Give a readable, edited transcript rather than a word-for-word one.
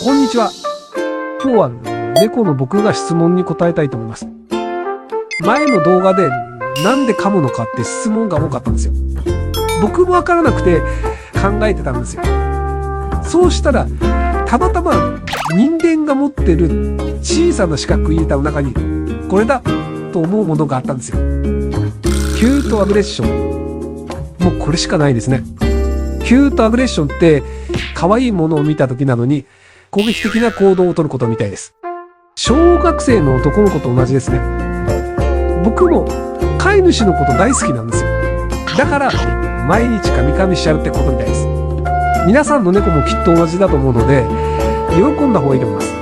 こんにちは。今日は猫の僕が質問に答えたいと思います。前の動画でなんで噛むのかって質問が多かったんですよ。僕もわからなくて考えてたんですよ。そうしたらたまたま人間が持ってる小さな四角い板の中にこれだと思うものがあったんですよ。キュートアグレッション。もうこれしかないですね。キュートアグレッションって可愛いものを見た時などに攻撃的な行動をとることみたいです。小学生の男の子と同じですね。僕も飼い主のこと大好きなんですよ。だから毎日カミカミしちゃうってことみたいです。皆さんの猫もきっと同じだと思うので喜んだ方がいいと思います。